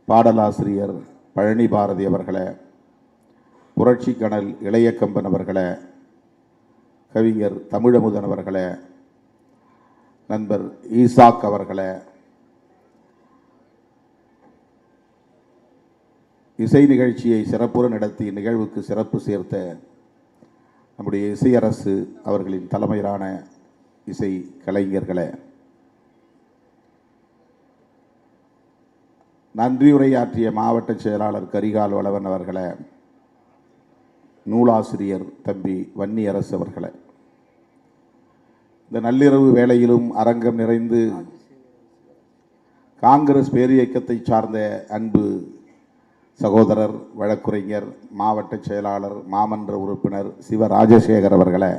பாடலாசிரியர் பழனி பாரதி அவர்களே, புரட்சி கனல் இளையக்கம்பன் அவர்களே, கவிஞர் தமிழமுதன் அவர்களே, நண்பர் ஈசாக் அவர்களே, இசை நிகழ்ச்சியை சிறப்புற நடத்தி நிகழ்வுக்கு சிறப்பு சேர்த்த நம்முடைய இசையரசு அவர்களின் தலைமையிலான இசை கலைஞர்களே, நன்றியுரையாற்றிய மாவட்ட செயலாளர் கரிகால் வளவன் அவர்களே, நூலாசிரியர் தம்பி வன்னியரசு அவர்களே, இந்த நள்ளிரவு வேளையிலும் அரங்கம் நிறைந்து காங்கிரஸ் பேரியக்கத்தை சார்ந்த அன்பு சகோதரர் வழக்குரைஞர் மாவட்ட செயலாளர் மாமன்ற உறுப்பினர் சிவ ராஜசேகர் அவர்களே,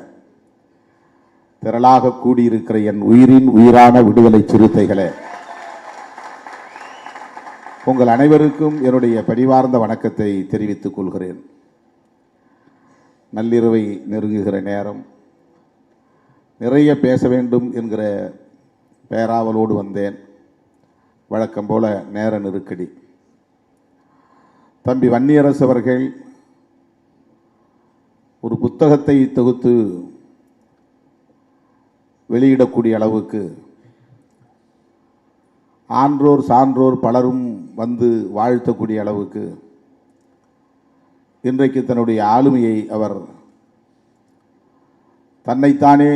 திரளாக கூடியிருக்கிற என் உயிரின் உயிரான விடுதலை சிறுத்தைகளே, உங்கள் அனைவருக்கும் என்னுடைய பணிவார்ந்த வணக்கத்தை தெரிவித்துக் கொள்கிறேன். நள்ளிரவை நெருங்குகிற நேரம், நிறைய பேச வேண்டும் என்கிற பேராவலோடு வந்தேன். வழக்கம் போல நேர நெருக்கடி. தம்பி வன்னியரசு அவர்கள் ஒரு புத்தகத்தை தொகுத்து வெளியிடக்கூடிய அளவுக்கு ஆன்றோர் சான்றோர் பலரும் வந்து வாழ்த்தக்கூடிய அளவுக்கு இன்றைக்கு தன்னுடைய ஆளுமையை அவர் தன்னைத்தானே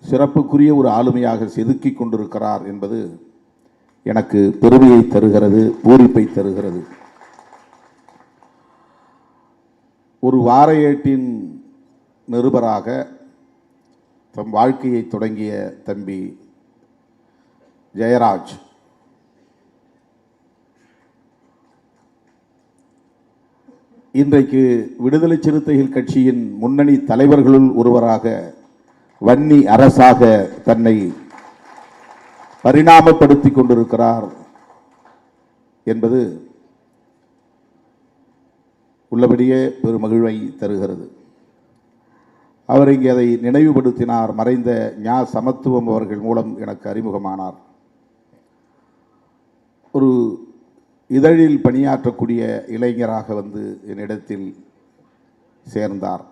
சிறப்புக்குரிய ஒரு ஆளுமையாக செதுக்கி கொண்டிருக்கிறார் என்பது எனக்கு பெருமையை தருகிறது, பூரிப்பை தருகிறது. ஒரு வார ஏட்டின் நிருபராக தம் வாழ்க்கையை தொடங்கிய தம்பி ஜெயராஜ் இன்றைக்கு விடுதலை சிறுத்தைகள் கட்சியின் முன்னணி தலைவர்களுள் ஒருவராக வன்னி அரசாக தன்னை பரிணாமப்படுத்தி கொண்டிருக்கிறார் என்பது உள்ளபடியே பெருமகிழ்வை தருகிறது. அவர் இங்கே அதை நினைவுபடுத்தினார். மறைந்த ஞா சமத்துவம் அவர்கள் மூலம் எனக்கு அறிமுகமானார். ஒரு இதழில் பணியாற்றக்கூடிய இளைஞராக வந்து என்னிடத்தில் சேர்ந்தார்.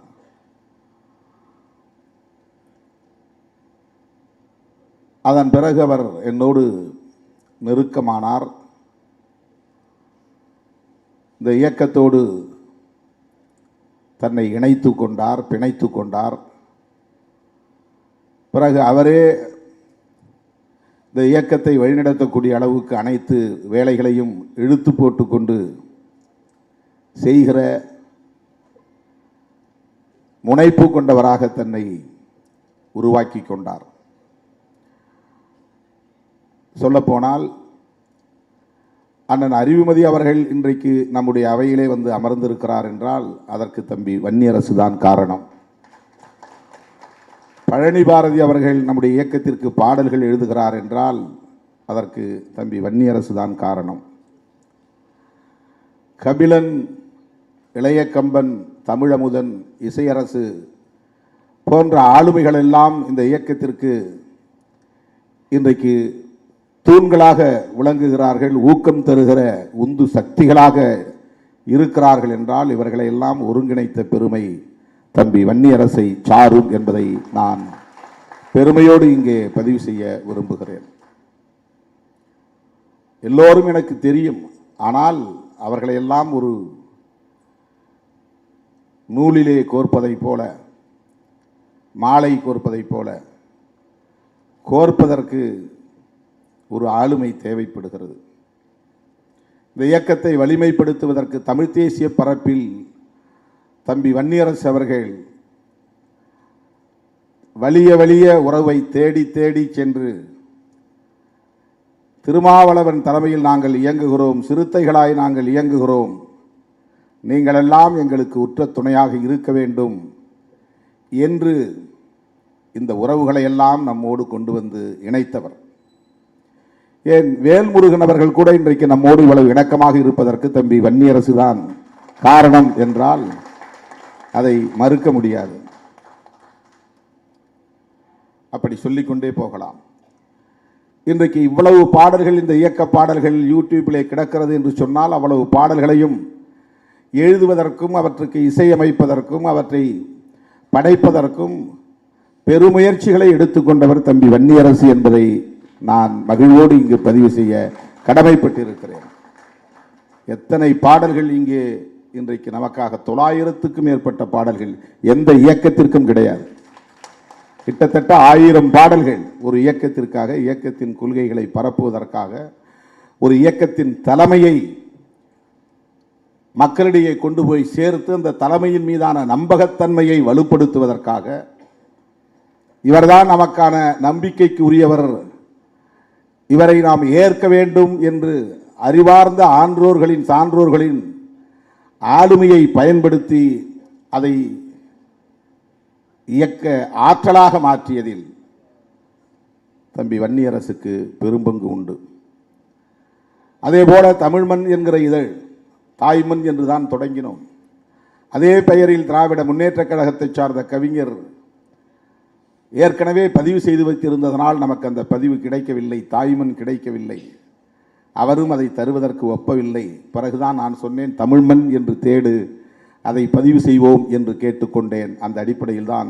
அதன் பிறகு அவர் என்னோடு நெருக்கமானார். இந்த இயக்கத்தோடு தன்னை இணைத்து கொண்டார், பிணைத்து கொண்டார். பிறகு அவரே இந்த இயக்கத்தை வழிநடத்தக்கூடிய அளவுக்கு அனைத்து வேலைகளையும் இழுத்து போட்டுக்கொண்டு செய்கிற முனைப்பு கொண்டவராக தன்னை உருவாக்கி கொண்டார். சொல்லப்போனால் அண்ணன் அறிவுமதி அவர்கள் இன்றைக்கு நம்முடைய அவையிலே வந்து அமர்ந்திருக்கிறார் என்றால் அதற்கு தம்பி வன்னியரசு தான் காரணம். பழனி பாரதி அவர்கள் நம்முடைய இயக்கத்திற்கு பாடல்கள் எழுதுகிறார் என்றால் அதற்கு தம்பி வன்னியரசு தான் காரணம். கபிலன், இளையக்கம்பன், தமிழமுதன், இசையரசு போன்ற ஆளுமைகள் எல்லாம் இந்த இயக்கத்திற்கு இன்றைக்கு தூண்களாக விளங்குகிறார்கள், ஊக்கம் தருகிற உந்து சக்திகளாக இருக்கிறார்கள் என்றால் இவர்களை எல்லாம் ஒருங்கிணைத்த பெருமை தம்பி வன்னியரசை சாரும் என்பதை நான் பெருமையோடு இங்கே பதிவு செய்ய விரும்புகிறேன். எல்லோரும் எனக்கு தெரியும். ஆனால் அவர்களை எல்லாம் ஒரு நூலிலே கோர்ப்பதைப் போல, மாலை கோர்ப்பதைப் போல கோர்ப்பதற்கு ஒரு ஆளுமை தேவைப்படுகிறது. இந்த இயக்கத்தை வலிமைப்படுத்துவதற்கு தமிழ் தேசிய பரப்பில் தம்பி வன்னியரசு அவர்கள் வலிய வலிய உறவை தேடி தேடி சென்று திருமாவளவன் தலைமையில் நாங்கள் இயங்குகிறோம், சிறுத்தைகளாய் நாங்கள் இயங்குகிறோம், நீங்களெல்லாம் எங்களுக்கு உற்ற துணையாக இருக்க வேண்டும் என்று இந்த உறவுகளை எல்லாம் நம்மோடு கொண்டு வந்து இணைத்தவர். ஏன் வேல்முருகன் அவர்கள் கூட இன்றைக்கு நம்மோடு இவ்வளவு இணக்கமாக இருப்பதற்கு தம்பி வன்னியரசு தான் காரணம் என்றால் அதை மறுக்க முடியாது. அப்படி சொல்லிக்கொண்டே போகலாம். இன்றைக்கு இவ்வளவு பாடல்கள், இந்த இயக்க பாடல்கள் யூடியூப்பிலே கிடக்கிறது என்று சொன்னால், அவ்வளவு பாடல்களையும் எழுதுவதற்கும் அவற்றுக்கு இசையமைப்பதற்கும் அவற்றை படைப்பதற்கும் பெருமுயற்சிகளை எடுத்துக்கொண்டவர் தம்பி வன்னியரசு என்பதை நான் மகிழ்வோடு இங்கு பதிவு செய்ய கடமைப்பட்டிருக்கிறேன். எத்தனை பாடல்கள் இங்கே இன்றைக்கு நமக்காக 900க்கும் மேற்பட்ட பாடல்கள் எந்த இயக்கத்திற்கும் கிடையாது. கிட்டத்தட்ட 1000 பாடல்கள் ஒரு இயக்கத்திற்காக, இயக்கத்தின் கொள்கைகளை பரப்புவதற்காக, ஒரு இயக்கத்தின் தலைமையை மக்களிடையே கொண்டு போய் சேர்த்து அந்த தலைமையின் மீதான நம்பகத்தன்மையை வலுப்படுத்துவதற்காக, இவர்தான் நமக்கான நம்பிக்கைக்கு உரியவர், இவரை நாம் ஏற்க வேண்டும் என்று அறிவார்ந்த ஆன்றோர்களின் சான்றோர்களின் ஆளுமையை பயன்படுத்தி அதை இயக்க ஆற்றலாக மாற்றியதில் தம்பி வன்னியரசுக்கு பெரும்பங்கு உண்டு. அதேபோல தமிழ்மண் என்கிற இதழ், தாய்மண் என்றுதான் தொடங்கினோம். அதே பெயரில் திராவிட முன்னேற்ற கழகத்தை சார்ந்த கவிஞர் ஏற்கனவே பதிவு செய்து வைத்திருந்ததனால் நமக்கு அந்த பதிவு கிடைக்கவில்லை, தாய்மண் கிடைக்கவில்லை. அவரும் அதை தருவதற்கு ஒப்பவில்லை. பிறகுதான் நான் சொன்னேன், தமிழ்மண் என்று தேடு, அதை பதிவு செய்வோம் என்று கேட்டுக்கொண்டேன். அந்த அடிப்படையில் தான்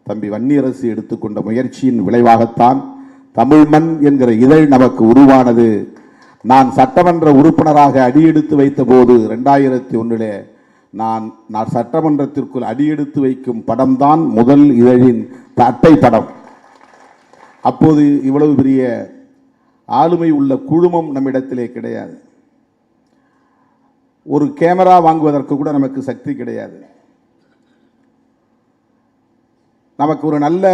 தம்பி வன்னியரசு எடுத்துக்கொண்ட முயற்சியின் விளைவாகத்தான் தமிழ்மண் என்கிற இதழ் நமக்கு உருவானது. நான் சட்டமன்ற உறுப்பினராக அடியெடுத்து வைத்த போது 2001 நான் சட்டமன்றத்திற்குள் அடியெடுத்து வைக்கும் படம்தான் முதல் இதழின் அட்டை படம். அப்போது இவ்வளவு பெரிய ஆளுமை உள்ள குழுமம் நம்மிடத்திலே கிடையாது. ஒரு கேமரா வாங்குவதற்கு கூட நமக்கு சக்தி கிடையாது. நமக்கு ஒரு நல்ல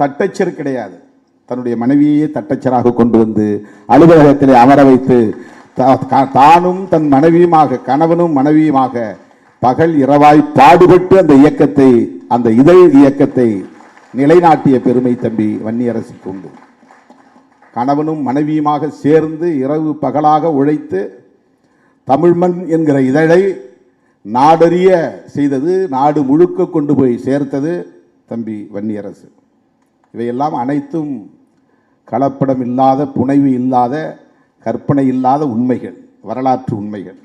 தட்டச்சர் கிடையாது. தன்னுடைய மனைவியையே தட்டச்சராக கொண்டு வந்து அலுவலகத்திலே அமர வைத்து தானும் தன் மனைவியுமாக, கணவனும் மனைவியுமாக பகல் இரவாய் பாடுபட்டு அந்த இயக்கத்தை, அந்த இதழ் இயக்கத்தை நிலைநாட்டிய பெருமை தம்பி வன்னியரசுக்கு உண்டு. கணவனும் மனைவியுமாக சேர்ந்து இரவு பகலாக உழைத்து தமிழ்மண் என்கிற இதழை நாடறிய செய்தது, நாடு முழுக்க கொண்டு போய் சேர்த்தது தம்பி வன்னியரசு. இவையெல்லாம் அனைத்தும் கலப்படம் இல்லாத, புனைவு இல்லாத, கற்பனை இல்லாத உண்மைகள், வரலாற்று உண்மைகள்.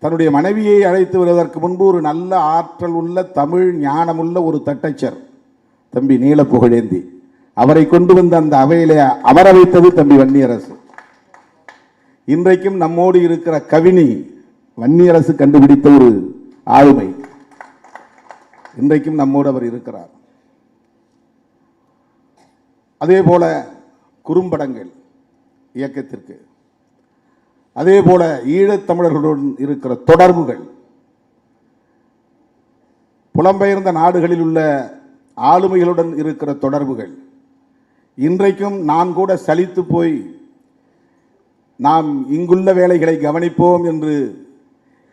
தன்னுடைய மனைவியை அழைத்து வருவதற்கு முன்பு ஒரு நல்ல ஆற்றல் உள்ள, தமிழ் ஞானமுள்ள ஒரு தட்டச்சர் தம்பி நீல புகழேந்தி, அவரை கொண்டு வந்து அந்த அவையிலே அமர வைத்தது தம்பி வன்னியரசு. இன்றைக்கும் நம்மோடு இருக்கிற கவினி வன்னியரசு கண்டுபிடித்த ஒரு ஆளுமை. இன்றைக்கும் நம்மோடு அவர் இருக்கிறார். அதே போல குறும்படங்கள் இயக்கத்திற்கு, அதே போல ஈழத்தமிழர்களுடன் இருக்கிற தொடர்புகள், புலம்பெயர்ந்த நாடுகளில் உள்ள ஆளுமைகளுடன் இருக்கிற தொடர்புகள், இன்றைக்கும் நான் கூட சலித்து போய் நாம் இங்குள்ள வேலைகளை கவனிப்போம் என்று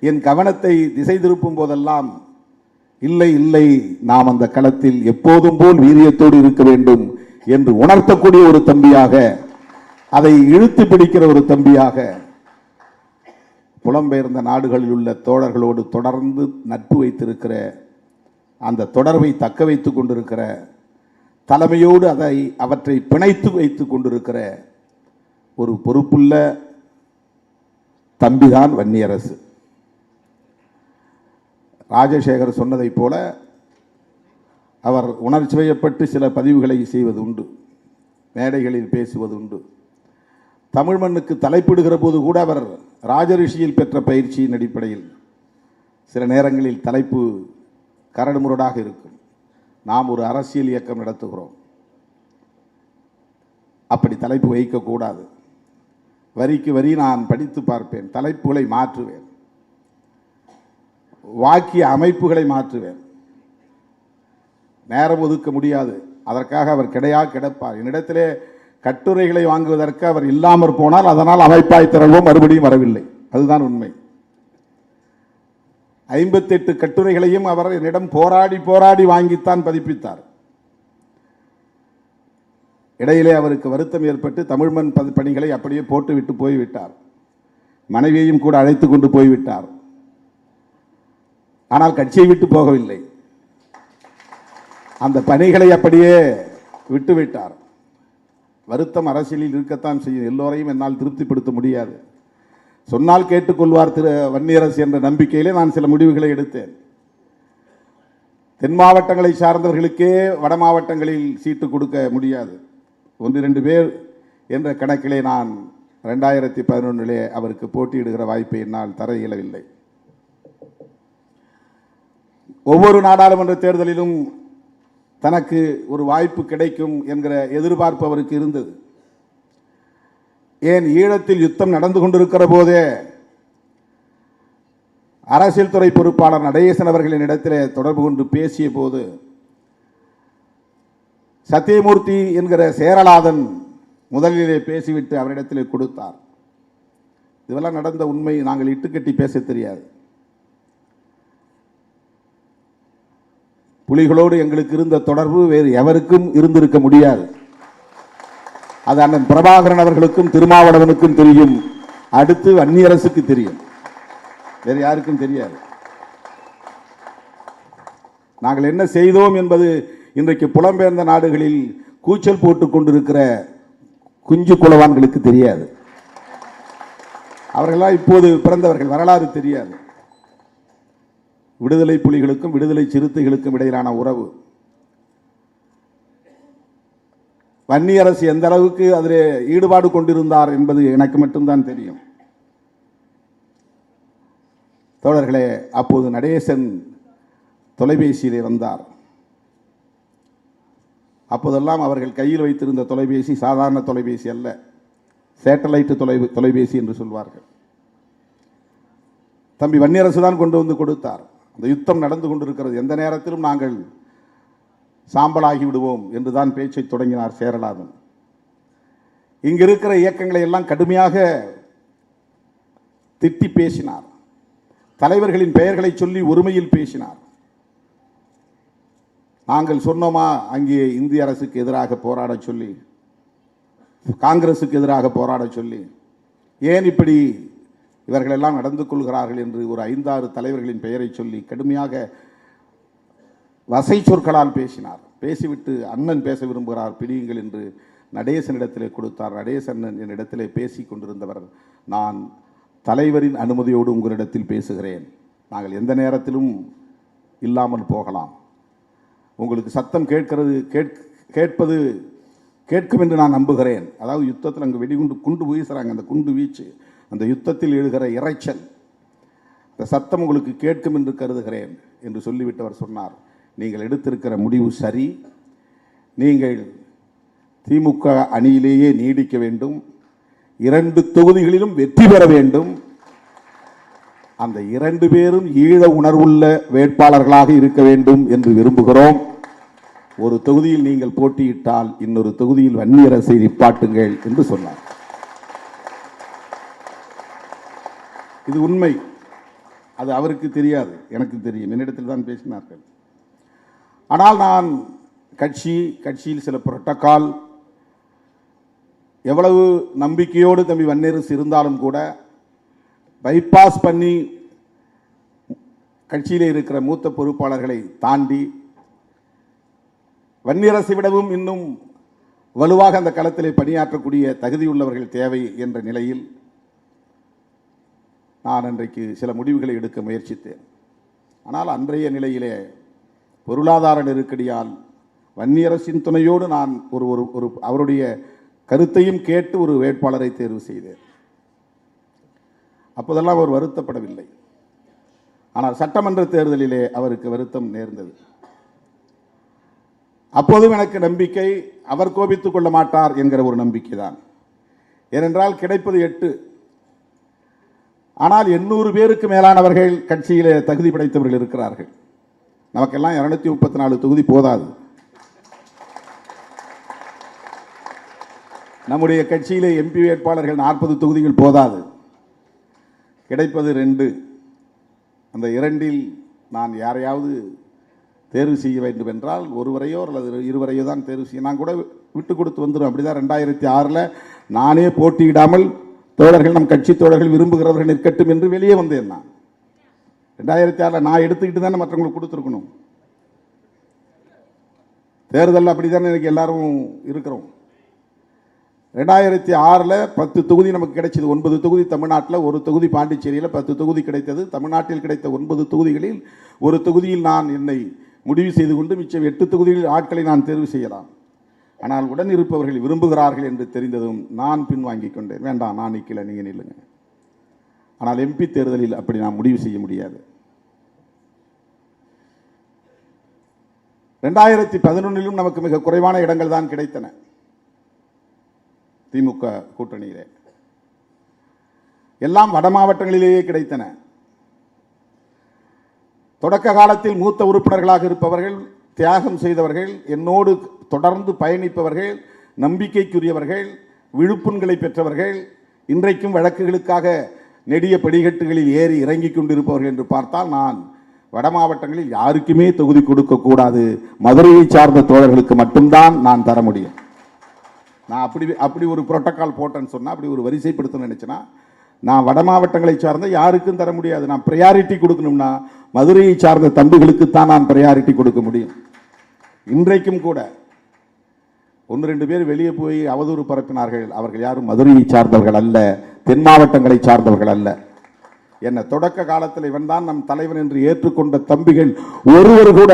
என் கவனத்தை திசை திருப்பும் போதெல்லாம், இல்லை இல்லை, நாம் அந்த களத்தில் எப்போதும் போல் வீரியத்தோடு இருக்க வேண்டும் என்று உணர்த்தக்கூடிய ஒரு தம்பியாக, அதை இழுத்து பிடிக்கிற ஒரு தம்பியாக, புலம்பெயர்ந்த நாடுகளில் உள்ள தோழர்களோடு தொடர்ந்து நட்பு வைத்திருக்கிற, அந்த தொடர்பை தக்க வைத்துக் கொண்டிருக்கிற, தலைமையோடு அவற்றை பிணைத்து வைத்துக் கொண்டிருக்கிற ஒரு பொறுப்புள்ள தம்பிதான் வன்னியரசு. ராஜசேகர் சொன்னதைப் போல அவர் உணர்ச்சி வயப்பட்டு சில பதிவுகளை செய்வது உண்டு, மேடைகளில் பேசுவது உண்டு. தமிழ் மண்ணுக்கு தலைப்பிடுகிற போது கூட அவர் ராஜரிஷியில் பெற்ற பயிற்சியின் அடிப்படையில் சில நேரங்களில் தலைப்பு கரடுமுரடாக இருக்கும். நாம் ஒரு அரசியல் இயக்கம் நடத்துகிறோம், அப்படி தலைப்பு வைக்கக்கூடாது. வரிக்கு வரி நான் படித்து பார்ப்பேன், தலைப்புகளை மாற்றுவேன், வாக்கிய அமைப்புகளை மாற்றுவேன். நேரம் ஒதுக்க முடியாது, அதற்காக அவர் கிடப்பார். என்னிடத்திலே கட்டுரைகளை வாங்குவதற்கு அவர் இல்லாமற் போனால் அதனால் அமைப்பாய் திரள்வோம், மறுபடியும் வரவில்லை. அதுதான் உண்மை. 58 கட்டுரைகளையும் அவர் என்னிடம் போராடி போராடி வாங்கித்தான் பதிப்பித்தார். இடையிலே அவருக்கு வருத்தம் ஏற்பட்டு தமிழ்மண் பணிகளை அப்படியே போட்டுவிட்டு போய்விட்டார். மனைவியையும் கூட அழைத்து கொண்டு போய்விட்டார். ஆனால் கட்சியை விட்டு போகவில்லை. அந்த பணிகளை அப்படியே விட்டுவிட்டார். வருத்தம் அரசியலில் இருக்கத்தான் செய்யும். எல்லோரையும் என்னால் திருப்திப்படுத்த முடியாது. சொன்னால் கேட்டுக்கொள்வார் திரு வன்னியரசு என்ற நம்பிக்கையிலே நான் சில முடிவுகளை எடுத்தேன். தென் மாவட்டங்களை சார்ந்தவர்களுக்கே வட மாவட்டங்களில் சீட்டு கொடுக்க முடியாது. 1-2 பேர் என்ற கணக்கிலே நான் 2011 அவருக்கு போட்டியிடுகிற வாய்ப்பை என்னால் தர இயலவில்லை. ஒவ்வொரு நாடாளுமன்ற தேர்தலிலும் தனக்கு ஒரு வாய்ப்பு கிடைக்கும் என்கிற எதிர்பார்ப்பு அவருக்கு இருந்தது. ஏன் ஈழத்தில் யுத்தம் நடந்து கொண்டிருக்கிற போதே அரசியல் துறை பொறுப்பாளர் நடேசன் அவர்களின் இடத்திலே தொடர்பு கொண்டு பேசிய போது சத்தியமூர்த்தி என்கிற சேரலாதன் முதலிலே பேசிவிட்டு அவரிடத்திலே கொடுத்தார். இதெல்லாம் நடந்த உண்மை. நாங்கள் இட்டுக்கட்டி பேச தெரியாது. புலிகளோடு எங்களுக்கு இருந்த தொடர்பு வேறு எவருக்கும் இருந்திருக்க முடியாது. அது அண்ணன் பிரபாகரன் அவர்களுக்கும் திருமாவளவனுக்கும் தெரியும். அடுத்து வன்னியரசுக்கு தெரியும். வேறு யாருக்கும் தெரியாது. நாங்கள் என்ன செய்தோம் என்பது இன்றைக்கு புலம்பெயர்ந்த நாடுகளில் கூச்சல் போட்டுக் கொண்டிருக்கிற குஞ்சு குலவான்களுக்கு தெரியாது. அவர்களால் இப்போது பிறந்தவர்கள், வரலாறு தெரியாது. விடுதலை புலிகளுக்கும் விடுதலை சிறுத்தைகளுக்கும் இடையிலான உறவு, வன்னியரசு எந்த அளவுக்கு அதில் ஈடுபாடு கொண்டிருந்தார் என்பது எனக்கு மட்டும்தான் தெரியும். தோழர்களே, அப்போது நடேசன் தொலைபேசியிலே வந்தார். அப்போதெல்லாம் அவர்கள் கையில் வைத்திருந்த தொலைபேசி சாதாரண தொலைபேசி அல்ல, சேட்டலைட் தொலைபேசி என்று சொல்வார்கள். தம்பி வன்னியரசு தான் கொண்டு வந்து கொடுத்தார். அந்த யுத்தம் நடந்து கொண்டிருக்கிறது, எந்த நேரத்திலும் நாங்கள் சாம்பலாகி விடுவோம் என்றுதான் பேச்சை தொடங்கினார் சேரலாதன். இங்கு இருக்கிற இயக்கங்களை எல்லாம் கடுமையாக திட்டி பேசினார். தலைவர்களின் பெயர்களை சொல்லி ஒருமையில் பேசினார். நாங்கள் சொன்னோமா அங்கே இந்திய அரசுக்கு எதிராக போராட சொல்லி, காங்கிரசுக்கு எதிராக போராட சொல்லி, ஏன் இப்படி இவர்களெல்லாம் நடந்து கொள்கிறார்கள் என்று ஒரு 5-6 தலைவர்களின் பெயரை சொல்லி கடுமையாக வசை சொற்களால் பேசினார். பேசிவிட்டு அண்ணன் பேச விரும்புகிறார், பிடியுங்கள் என்று நடேசனிடத்திலே கொடுத்தார். நடேசன் என்னிடத்திலே பேசி கொண்டிருந்தவர், நான் தலைவரின் அனுமதியோடு உங்களிடத்தில் பேசுகிறேன், நாங்கள் எந்த நேரத்திலும் இல்லாமல் போகலாம், உங்களுக்கு சத்தம் கேட்பது கேட்கும் என்று நான் நம்புகிறேன். அதாவது யுத்தத்தில் அங்கு குண்டு வீசுகிறாங்க, அந்த குண்டு வீச்சு, அந்த யுத்தத்தில் எழுகிற இறைச்சல், அந்த சத்தம் உங்களுக்கு கேட்கும் என்று கருதுகிறேன் என்று சொல்லிவிட்டவர் சொன்னார், நீங்கள் எடுத்திருக்கிற முடிவு சரி, நீங்கள் திமுக அணியிலேயே நீடிக்க வேண்டும், 2 தொகுதிகளிலும் வெற்றி பெற வேண்டும், அந்த 2 பேரும் ஈழ உணர்வுள்ள வேட்பாளர்களாக இருக்க வேண்டும் என்று விரும்புகிறோம். ஒரு தொகுதியில் நீங்கள் போட்டியிட்டால் இன்னொரு தொகுதியில் வன்னியரசை நிப்பாட்டுங்கள் என்று சொன்னார். இது உண்மை. அது அவருக்கு தெரியாது, எனக்கு தெரியும். என்னிடத்தில் தான் பேசினார்கள். ஆனால் நான் கட்சியில் சில புரோட்டோகால், எவ்வளவு நம்பிக்கையோடு தம்பி வன்னியரசு இருந்தாலும் கூட பைபாஸ் பண்ணி கட்சியிலே இருக்கிற மூத்த பொறுப்பாளர்களை தாண்டி வன்னியரசை விடவும் இன்னும் வலுவாக அந்த களத்திலே பணியாற்றக்கூடிய தகுதியுள்ளவர்கள் தேவை என்ற நிலையில் நான் அன்றைக்கு சில முடிவுகளை எடுக்க முயற்சித்தேன். ஆனால் அன்றைய நிலையிலே பொருளாதார நெருக்கடியால் வன்னியரசின் துணையோடு நான் ஒரு அவருடைய கருத்தையும் கேட்டு ஒரு வேட்பாளரை தேர்வு செய்தேன். அப்போதெல்லாம் அவர் வருத்தப்படவில்லை. ஆனால் சட்டமன்ற தேர்தலிலே அவருக்கு வருத்தம் நேர்ந்தது. அப்போதும் எனக்கு நம்பிக்கை, அவர் கோபித்துக் கொள்ள மாட்டார் என்கிற ஒரு நம்பிக்கை தான். ஏனென்றால் கிடைப்பது 8, ஆனால் 800 பேருக்கு மேலானவர்கள் கட்சியிலே தகுதி படைத்தவர்கள் இருக்கிறார்கள். நமக்கெல்லாம் 234 தொகுதி போதாது. நம்முடைய கட்சியிலே எம்பி வேட்பாளர்கள் 40 தொகுதிகள் போதாது. கிடைப்பது 2. அந்த 2இல் நான் யாரையாவது தேர்வு செய்ய வேண்டும் என்றால் ஒருவரையோ அல்லது 2வரையோ தான் தேர்வு செய்ய. நான் கூட விட்டு கொடுத்து வந்துடும். அப்படிதான் 2006 நானே போட்டியிடாமல் தோழர்கள், நம் கட்சி தோழர்கள் விரும்புகிறவர்கள் நிற்கட்டும் என்று வெளியே வந்தேன். நான் 2006 நான் எடுத்துக்கிட்டு தானே மற்றவங்களுக்கு கொடுத்துருக்கணும். தேர்தல் அப்படி தானே எனக்கு எல்லாரும் இருக்கிறோம். 2006 10 தொகுதி நமக்கு கிடைச்சது. 9 தொகுதி தமிழ்நாட்டில், ஒரு தொகுதி பாண்டிச்சேரியில், 10 தொகுதி கிடைத்தது. தமிழ்நாட்டில் கிடைத்த 9 தொகுதிகளில் ஒரு தொகுதியில் நான் என்னை முடிவு செய்து கொண்டு மிச்சம் 8 தொகுதிகளில் ஆட்களை நான் தேர்வு செய்யலாம். ஆனால் உடன் இருப்பவர்கள் விரும்புகிறார்கள் என்று தெரிந்ததும் நான் பின்வாங்கிக் கொண்டேன். வேண்டாம், நான் நிற்கல, நீங்கள் நில்லுங்க. ஆனால் எம்பி தேர்தலில் அப்படி நான் முடிவு செய்ய முடியாது. 2011 நமக்கு மிக குறைவான இடங்கள் தான் கிடைத்தன. திமுக கூட்டணியிலே எல்லாம் வட மாவட்டங்களிலேயே கிடைத்தன. தொடக்க காலத்தில் மூத்த உறுப்பினர்களாக இருப்பவர்கள், தியாகம் செய்தவர்கள், என்னோடு தொடர்ந்து பயணிப்பவர்கள், நம்பிக்கைக்குரியவர்கள், விழுப்புண்களை பெற்றவர்கள், இன்றைக்கும் வழக்குகளுக்காக நெடிய படிக்கட்டுகளில் ஏறி இறங்கிக் கொண்டிருப்பவர்கள் என்று பார்த்தால், நான் வட மாவட்டங்களில் யாருக்குமே தொகுதி கொடுக்கக்கூடாது, மதுரையை சார்ந்த தோழர்களுக்கு மட்டும்தான் நான் தர முடியும். நான் அப்படி ஒரு புரோட்டோக்கால் போட்டேன்னு சொன்னால், அப்படி ஒரு வரிசைப்படுத்தணும்னு நினச்சேன்னா, நான் வட மாவட்டங்களை சார்ந்த யாருக்கும் தர முடியாது. நான் ப்ரையாரிட்டி கொடுக்கணும்னா மதுரையை சார்ந்த தம்பிகளுக்குத்தான் நான் ப்ரையாரிட்டி கொடுக்க முடியும். இன்றைக்கும் கூட 1-2 பேர் வெளியே போய் அவதூறு பரப்பினார்கள். அவர்கள் யாரும் மதுரையை சார்ந்தவர்கள் அல்ல, தென் மாவட்டங்களை சார்ந்தவர்கள் அல்ல. என்ன தொடக்க காலத்தில் இவன் தான் நம் தலைவன் என்று ஏற்றுக்கொண்ட தம்பிகள் ஒருவர் கூட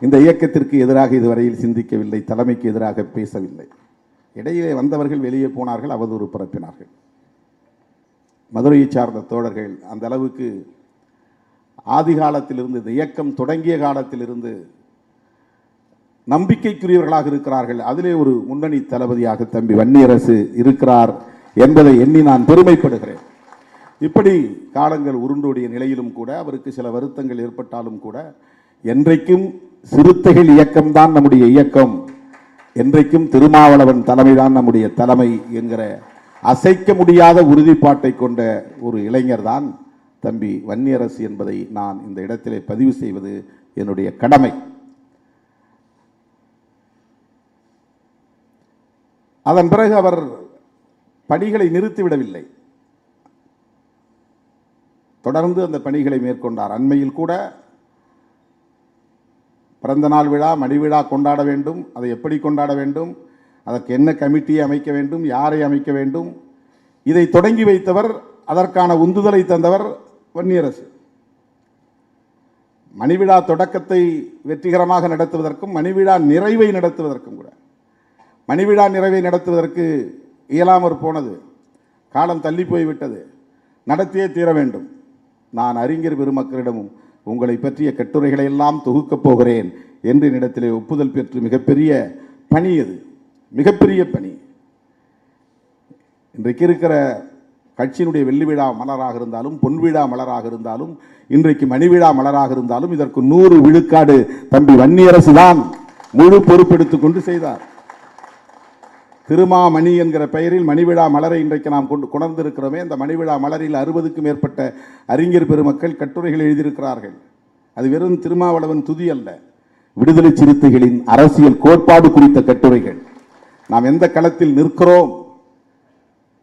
இந்த இயக்கத்திற்கு எதிராக இதுவரையில் சிந்திக்கவில்லை, தலைமைக்கு எதிராக பேசவில்லை. இடையிலே வந்தவர்கள் வெளியே போனார்கள், அவதூறு பரப்பினார்கள். மதுரையை சார்ந்த தோழர்கள் அந்த அளவுக்கு ஆதி காலத்திலிருந்து, இந்த இயக்கம் தொடங்கிய காலத்திலிருந்து நம்பிக்கைக்குரியவர்களாக இருக்கிறார்கள். அதிலே ஒரு முன்னணி தளபதியாக தம்பி வன்னியரசு இருக்கிறார் என்பதை எண்ணி நான் பெருமைப்படுகிறேன். இப்படி காலங்கள் உருண்டோடிய நிலையிலும் கூட, அவருக்கு சில வருத்தங்கள் ஏற்பட்டாலும் கூட, என்றைக்கும் சிறுத்தைகள் இயக்கம்தான் நம்முடைய இயக்கம், என்றைக்கும் திருமாவளவன் தலைமைதான் நம்முடைய தலைமை என்கிற அசைக்க முடியாத உறுதிப்பாட்டை கொண்ட ஒரு இளைஞர் தான் தம்பி வன்னியரசு என்பதை நான் இந்த இடத்திலே பதிவு செய்வது என்னுடைய கடமை. அதன் பிறகு அவர் பணிகளை நிறுத்திவிடவில்லை, தொடர்ந்து அந்த பணிகளை மேற்கொண்டார். அண்மையில் கூட பிறந்த நாள் விழா, மணி விழா கொண்டாட வேண்டும், அதை எப்படி கொண்டாட வேண்டும், அதற்கு என்ன கமிட்டியை அமைக்க வேண்டும், யாரை அமைக்க வேண்டும், இதை தொடங்கி வைத்தவர், அதற்கான உந்துதலை தந்தவர் வன்னியரசு. மணிவிழா தொடக்கத்தை வெற்றிகரமாக நடத்துவதற்கும் மணிவிழா நிறைவை நடத்துவதற்கும் கூட, மணிவிழா நிறைவை நடத்துவதற்கு இயலாமற் போனது, காலம் தள்ளி போய்விட்டது, நடத்தியே தீர வேண்டும். நான் அறிஞர் பெருமக்களிடமும் உங்களை பற்றிய கட்டுரைகளை எல்லாம் தொகுக்கப் போகிறேன் என்று என்னிடத்திலே ஒப்புதல் பெற்று மிகப்பெரிய பணி, அது மிகப்பெரிய பணி. இன்றைக்கு இருக்கிற கட்சியினுடைய வெள்ளி விழா மலராக இருந்தாலும், பொன் விழா மலராக இருந்தாலும், இன்றைக்கு மணி விழா மலராக இருந்தாலும், இதற்கு 100 விழுக்காடு தம்பி வன்னியரசு தான் முழு பொறுப்பெடுத்துக் கொண்டு செய்தார். திருமாமணி என்கிற பெயரில் மணிவிழா மலரை இன்றைக்கு நாம் கொண்டிருக்கிறோமே, அந்த மணிவிழா மலரில் 60க்கும் மேற்பட்ட அறிஞர் பெருமக்கள் கட்டுரைகள் எழுதியிருக்கிறார்கள். அது வெறும் திருமாவளவன் துதி அல்ல, விடுதலை சிறுத்தைகளின் அரசியல் கோட்பாடு குறித்த கட்டுரைகள், நாம் எந்த களத்தில் நிற்கிறோம்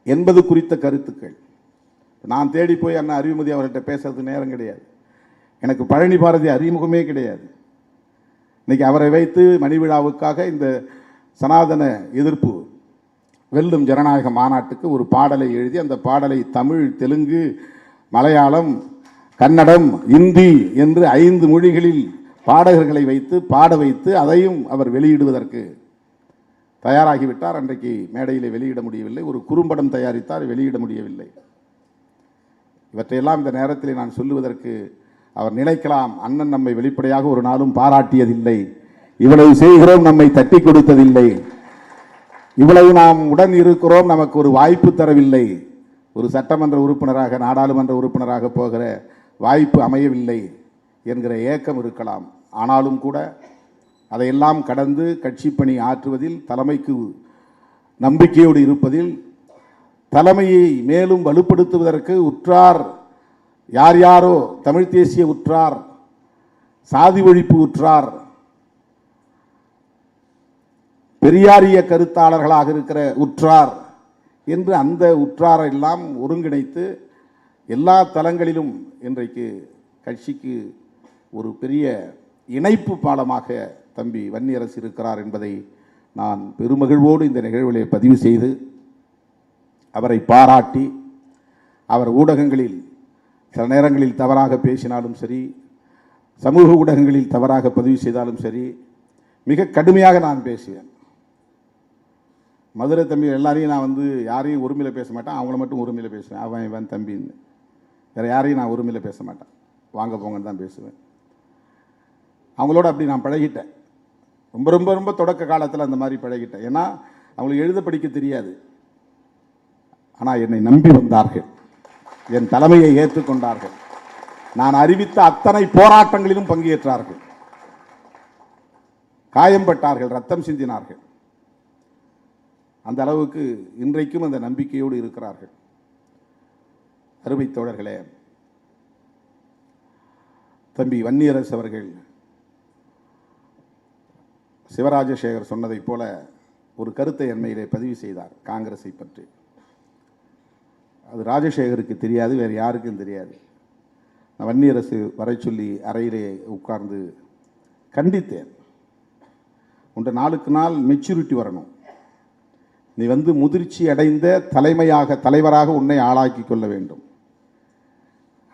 என்பது குறித்த கருத்துக்கள். நான் தேடி போய் அண்ணா அறிவுமதி அவர்கிட்ட பேசுறது நேரம் கிடையாது. எனக்கு பழனி பாரதி அறிமுகமே கிடையாது. இன்னைக்கு அவரை வைத்து மணிவிழாவுக்காக இந்த சனாதன எதிர்ப்பு வெல்லும் ஜனநாயக மாநாட்டுக்கு ஒரு பாடலை எழுதி, அந்த பாடலை தமிழ், தெலுங்கு, மலையாளம், கன்னடம், இந்தி என்று 5 மொழிகளில் பாடகர்களை வைத்து பாட வைத்து அதையும் அவர் வெளியிடுவதற்கு தயாராகிவிட்டார். அன்றைக்கு மேடையிலே வெளியிட முடியவில்லை. ஒரு குறும்படம் தயாரித்தார், வெளியிட முடியவில்லை. இவற்றையெல்லாம் இந்த நேரத்தில் நான் சொல்லுவதற்கு அவர் நினைக்கலாம், அண்ணன் நம்மை வெளிப்படையாக ஒரு நாளும் பாராட்டியதில்லை, இவ்வளவு செய்கிறோம் நம்மை தட்டி கொடுத்ததில்லை, இவ்வளவு நாம் உடன் இருக்கிறோம் நமக்கு ஒரு வாய்ப்பு தரவில்லை, ஒரு சட்டமன்ற உறுப்பினராக, நாடாளுமன்ற உறுப்பினராக போகிற வாய்ப்பு அமையவில்லை என்கிற ஏக்கம் இருக்கலாம். ஆனாலும் கூட அதையெல்லாம் கடந்து கட்சி பணி ஆற்றுவதில், தலைமைக்கு நம்பிக்கையோடு இருப்பதில், தலைமையை மேலும் வலுப்படுத்துவதற்கு உற்றார் யார் யாரோ, தமிழ் தேசிய உற்றார், சாதி ஒழிப்பு உற்றார், பெரியாரிய கருத்தாளர்களாக இருக்கிற உற்றார் என்று அந்த உற்றாரை எல்லாம் ஒருங்கிணைத்து எல்லா தளங்களிலும் இன்றைக்கு கட்சிக்கு ஒரு பெரிய இணைப்பு பாலமாக தம்பி வன்னியரசு இருக்கிறார் என்பதை நான் பெருமகிழ்வோடு இந்த நிகழ்விலே பதிவு செய்து அவரை பாராட்டி, அவர் ஊடகங்களில் சில நேரங்களில் தவறாக பேசினாலும் சரி, சமூக ஊடகங்களில் தவறாக பதிவு செய்தாலும் சரி, மிக கடுமையாக நான் பேசுவேன். மதுரை தம்பி எல்லாரையும் நான் யாரையும் உரிமையில் பேச மாட்டேன், அவங்கள மட்டும் உரிமையில் பேசுவேன். அவன் இவன் தம்பின்னு வேறு யாரையும் நான் உரிமையில் பேச மாட்டேன், வாங்க போங்கன்னு தான் பேசுவேன். அவங்களோட அப்படி நான் பழகிட்டேன். ரொம்ப ரொம்ப ரொம்ப தொடக்க காலத்தில் அந்த மாதிரி பழகிட்டேன். ஏன்னா அவங்களுக்கு எழுத படிக்க தெரியாது. ஆனால் என்னை நம்பி வந்தார்கள், என் தலைமையை ஏற்றுக்கொண்டார்கள், நான் அறிவித்த அத்தனை போராட்டங்களிலும் பங்கேற்றார்கள், காயம்பட்டார்கள், ரத்தம் சிந்தினார்கள். அந்த அளவுக்கு இன்றைக்கும் அந்த நம்பிக்கையோடு இருக்கிறார்கள். அருமை தோழர்களே, தம்பி வன்னியரசு அவர்கள் சிவராஜசேகர் சொன்னதைப் போல ஒரு கருத்தை அண்மையிலே பதிவு செய்தார் காங்கிரஸை பற்றி. அது ராஜசேகருக்கு தெரியாது, வேறு யாருக்கும் தெரியாது. நான் வன்னியரசு வரை சொல்லி அறையிலே உட்கார்ந்து கண்டித்தேன். உன்றை நாளுக்கு நாள் மெச்சூரிட்டி வரணும், நீ முதிர்ச்சி அடைந்த தலைவராக உன்னை ஆளாக்கி கொள்ள வேண்டும்.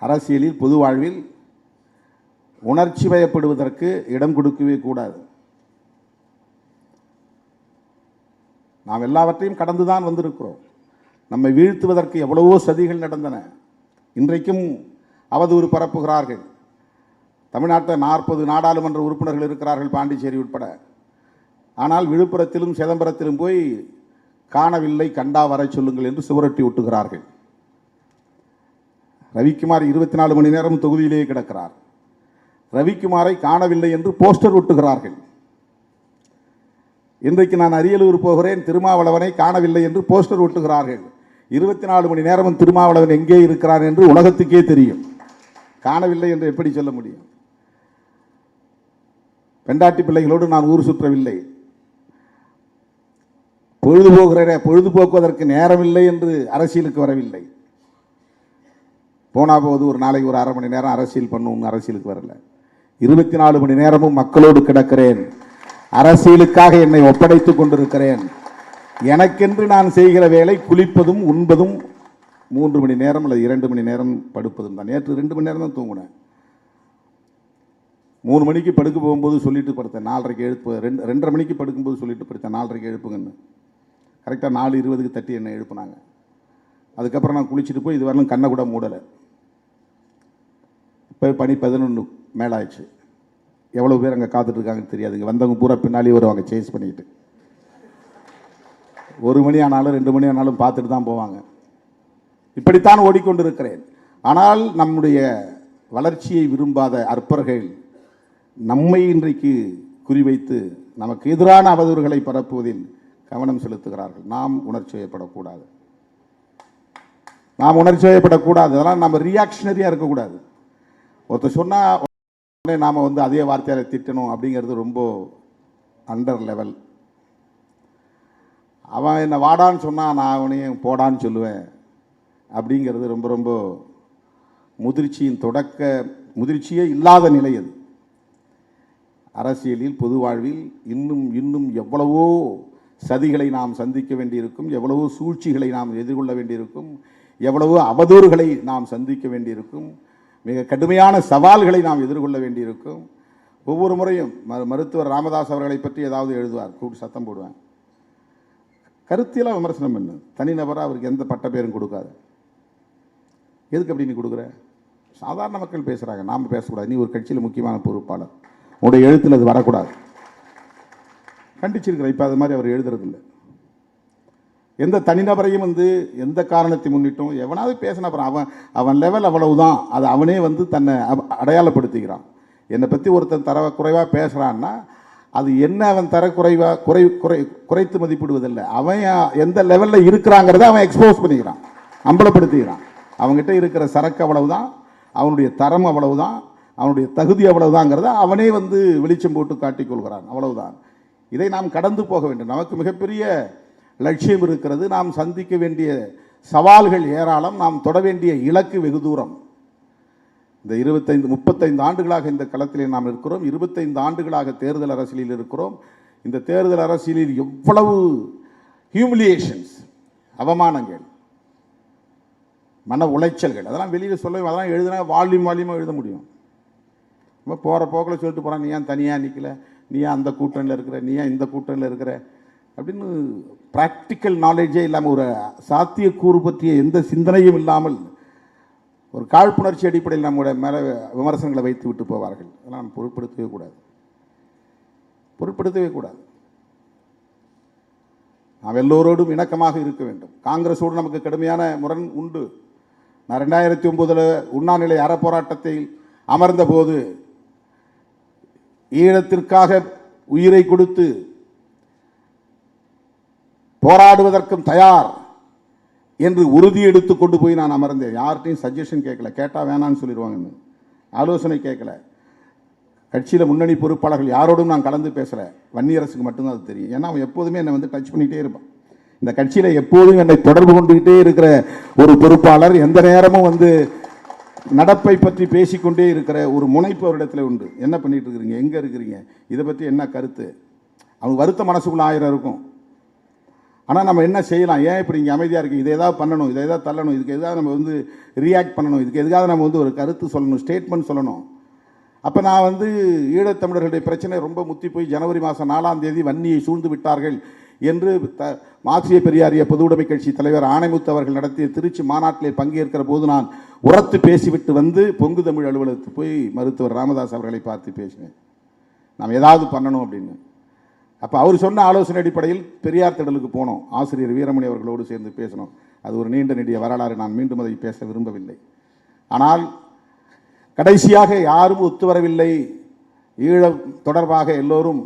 அரசியலில் பொது வாழ்வில் உணர்ச்சி வயப்படுவதற்கு இடம் கொடுக்கவே கூடாது. நாம் எல்லாவற்றையும் கடந்துதான் வந்திருக்கிறோம். நம்மை வீழ்த்துவதற்கு எவ்வளவோ சதிகள் நடந்தன. இன்றைக்கும் அவதூறு பரப்புகிறார்கள். தமிழ்நாட்டில் 40 நாடாளுமன்ற உறுப்பினர்கள் இருக்கிறார்கள், பாண்டிச்சேரி உட்பட. ஆனால் விழுப்புரத்திலும் சிதம்பரத்திலும் போய் காணவில்லை, கண்டா வர சொல்லுங்கள் என்று சுவரொட்டி ஒட்டுகிறார்கள். ரவிக்குமார் 24 மணி நேரம் தொகுதியிலேயே கிடக்கிறார். ரவிக்குமாரை காணவில்லை என்று போஸ்டர் ஒட்டுகிறார்கள். இன்றைக்கு நான் அரியலூர் போகிறேன், திருமாவளவனை காணவில்லை என்று போஸ்டர் ஒட்டுகிறார்கள். 24 மணி நேரமும் திருமாவளவன் எங்கே இருக்கிறார் என்று உலகத்துக்கே தெரியும். காணவில்லை என்று எப்படி சொல்ல முடியும்? பெண்டாட்டி பிள்ளைகளோடு நான் ஊர் சுற்றவில்லை, பொழுதுபோக்குவதற்கு நேரமில்லை என்று அரசியலுக்கு வரவில்லை. போனா போது ஒரு நாளைக்கு ஒரு 1/2 மணி நேரம் அரசியல் பண்ணும், அரசியலுக்கு வரல. 24 மணி நேரமும் மக்களோடு கிடக்கிறேன். அரசியலுக்காக என்னை ஒப்படைத்துக் கொண்டிருக்கிறேன். எனக்கென்று நான் செய்கிற வேலை குளிப்பதும் உண்பதும் 3 மணி நேரம் அல்லது 2 மணி நேரம் படுப்பதும் தான். நேற்று 2 மணி நேரம் தான் தூங்கினேன். 3 மணிக்கு படுக்க போகும்போது சொல்லிட்டு படுத்தேன், 4:30க்கு எழுப்பு. 2:30 மணிக்கு படுக்கும்போது சொல்லிட்டு படுத்தேன், 4:30க்கு எழுப்புங்கன்னு. கரெக்டாக 4:20க்கு தட்டி என்னை எழுப்புனாங்க. அதுக்கப்புறம் நான் குளிச்சுட்டு போய் இது வரலும் கண்ணை கூட மூடலை. இப்போ பனி 11 மேலாயிடுச்சு. எவ்வளோ பேர் அங்கே காத்துட்ருக்காங்கன்னு தெரியாது. இங்கே வந்தவங்க பூரா பின்னாலே வருவாங்க சேஸ் பண்ணிக்கிட்டு. 1 மணி ஆனாலும் 2 மணி ஆனாலும் பார்த்துட்டு தான் போவாங்க. இப்படித்தான் ஓடிக்கொண்டிருக்கிறேன். ஆனால் நம்முடைய வளர்ச்சியை விரும்பாத அற்பர்கள் நம்மை இன்றைக்கு குறிவைத்து நமக்கு எதிரான அவதூறுகளை பரப்புவதில் கவனம் செலுத்துகிறார்கள். நாம் உணர்ச்சி வயப்படக்கூடாது, அதெல்லாம் நம்ம ரியாக்ஷனரியாக இருக்கக்கூடாது. ஒருத்தர் சொன்னால் நாம் அதே வார்த்தையால் திட்டணும் அப்படிங்கிறது ரொம்ப அண்டர் லெவல். அவன் என்னை வாடான்னு சொன்னால் நான் அவனையும் போடான்னு சொல்லுவேன் அப்படிங்கிறது ரொம்ப ரொம்ப முதிர்ச்சியே இல்லாத நிலை அது. அரசியலில் பொது வாழ்வில் இன்னும் எவ்வளவோ சதிகளை நாம் சந்திக்க வேண்டியிருக்கும், எவ்வளவோ சூழ்ச்சிகளை நாம் எதிர்கொள்ள வேண்டியிருக்கும், எவ்வளவோ அவதூறுகளை நாம் சந்திக்க வேண்டியிருக்கும், மிக கடுமையான சவால்களை நாம் எதிர்கொள்ள வேண்டியிருக்கும். ஒவ்வொரு முறையும் மருத்துவர் ராமதாஸ் அவர்களை பற்றி ஏதாவது எழுதுவார், கூட்டு சத்தம் போடுவேன். கருத்தியெல்லாம் விமர்சனம் பண்ணு, தனிநபராக அவருக்கு எந்த பட்ட பேரும் கொடுக்காது. எதுக்கு அப்படி நீ கொடுக்குற? சாதாரண மக்கள் பேசுகிறாங்க, நாம் பேசக்கூடாது. நீ ஒரு கட்சியில் முக்கியமான பொறுப்பாளர், உங்களுடைய எழுத்தில் அது வரக்கூடாது. கண்டிச்சிருக்கிற. இப்போ அது மாதிரி அவர் எழுதுறதில்லை. எந்த தனிநபரையும் எந்த காரணத்தை முன்னிட்டும் எவனாவது பேசின அப்புறம் அவன் லெவல் அவ்வளவுதான், அது அவனே தன்னை அடையாளப்படுத்திக்கிறான். என்னை பற்றி ஒருத்தன் தர குறைவாக பேசுகிறான்னா அது என்ன அவன் தர குறைத்து மதிப்பிடுவதில்லை. அவன் எந்த லெவலில் இருக்கிறாங்கிறத அவன் எக்ஸ்போஸ் பண்ணிக்கிறான், அம்பலப்படுத்திக்கிறான். அவங்ககிட்ட இருக்கிற சரக்கு அவ்வளவுதான், அவனுடைய தரம் அவ்வளவுதான், அவனுடைய தகுதி அவ்வளவுதாங்கிறத அவனே வெளிச்சம் போட்டு காட்டிக்கொள்கிறான், அவ்வளவுதான். இதை நாம் கடந்து போக வேண்டும். நமக்கு மிகப்பெரிய லட்சியம் இருக்கிறது. நாம் சந்திக்க வேண்டிய சவால்கள் ஏராளம், நாம் தொட வேண்டிய இலக்கு வெகு தூரம். இந்த 35 ஆண்டுகளாக இந்த களத்திலே நாம் இருக்கிறோம். 25 ஆண்டுகளாக தேர்தல் அரசியலில் இருக்கிறோம். இந்த தேர்தல் அரசியலில் எவ்வளவு ஹியூமிலியேஷன்ஸ், அவமானங்கள், மன உளைச்சல்கள், அதெல்லாம் வெளியில் சொல்ல, அதெல்லாம் எழுதினா வால்யூமாக எழுத முடியும். நம்ம போகிற போக்கில் சொல்லிட்டு போகிறான், நீ ஏன் தனியாக நிற்கல, நீ ஏன் அந்த கூட்டணியில் இருக்கிற, நீ ஏன் இந்த கூட்டணியில் இருக்கிற அப்படின்னு ப்ராக்டிக்கல் நாலேஜே இல்லாமல், ஒரு சாத்தியக்கூறு பற்றிய எந்த சிந்தனையும் இல்லாமல் ஒரு காழ்ப்புணர்ச்சி அடிப்படையில் நம்முடைய மேலே விமர்சனங்களை வைத்து விட்டு போவார்கள். அதெல்லாம் நம்ம பொருட்படுத்தவே கூடாது. நாம் எல்லோரோடும் இணக்கமாக இருக்க வேண்டும். காங்கிரஸோடு நமக்கு கடுமையான முரண் உண்டு. நான் 2009 உண்ணாநிலை அறப்போராட்டத்தில் அமர்ந்த போது ஈழத்திற்காக உயிரை கொடுத்து போராடுவதற்கும் தயார் என்று உறுதி எடுத்து கொண்டு போய் நான் அமர்ந்தேன். யார்கிட்டையும் சஜஷன் கேட்கல, கேட்டால் வேணான்னு சொல்லிடுவாங்கன்னு, ஆலோசனை கேட்கல. கட்சியில் முன்னணி பொறுப்பாளர்கள் யாரோடும் நான் கலந்து பேசலை. வன்னியரசுக்கு மட்டும்தான் அது தெரியும். ஏன்னா அவன் எப்போதுமே என்னை வந்து டச் பண்ணிகிட்டே இருப்பான். இந்த கட்சியில் எப்போதும் என்னை தொடர்பு கொண்டுகிட்டே இருக்கிற ஒரு பொறுப்பாளர், எந்த நேரமும் வந்து நடப்பை பற்றி பேசிக்கொண்டே இருக்கிற ஒரு முனைப்பு அவரிடத்துல உண்டு. என்ன பண்ணிட்டு இருக்கிறீங்க, எங்கே இருக்கிறீங்க, இதை பற்றி என்ன கருத்து, அவங்க வருத்த மனசுக்குள்ள 1000 இருக்கும். ஆனால் நம்ம என்ன செய்யலாம், ஏன் இப்படி இங்கே அமைதியாக இருக்குது, இதை ஏதாவது பண்ணணும், இதை ஏதாவது தள்ளணும், இதுக்கு எதாவது நம்ம வந்து ரியாக்ட் பண்ணணும், இதுக்கு எதுக்காக நம்ம வந்து ஒரு கருத்து சொல்லணும், ஸ்டேட்மெண்ட் சொல்லணும். அப்போ நான் வந்து ஈழத்தமிழர்களுடைய பிரச்சனை ரொம்ப முத்தி போய் ஜனவரி மாதம் 4ஆம் தேதி வன்னியை சூழ்ந்து விட்டார்கள் என்று மார்க்சிய பெரியாரிய பொது உடைமை கட்சி தலைவர் ஆணைமுத்து அவர்கள் நடத்திய திருச்சி மாநாட்டிலே பங்கேற்கிற போது நான் உரத்து பேசிவிட்டு வந்து பொங்கு தமிழ் அலுவலகத்துக்கு போய் மருத்துவர் ராமதாஸ் அவர்களை பார்த்து பேசினேன், நாம் ஏதாவது பண்ணணும் அப்படின்னு. அப்போ அவர் சொன்ன ஆலோசனை அடிப்படையில் பெரியார் திடலுக்கு போனோம். ஆசிரியர் வீரமணி அவர்களோடு சேர்ந்து பேசணும். அது ஒரு நீண்ட நெடிய வரலாறு, நான் மீண்டும் அதை பேச விரும்பவில்லை. ஆனால் கடைசியாக யாரும் ஒத்துவரவில்லை. ஈழம் தொடர்பாக எல்லோரும்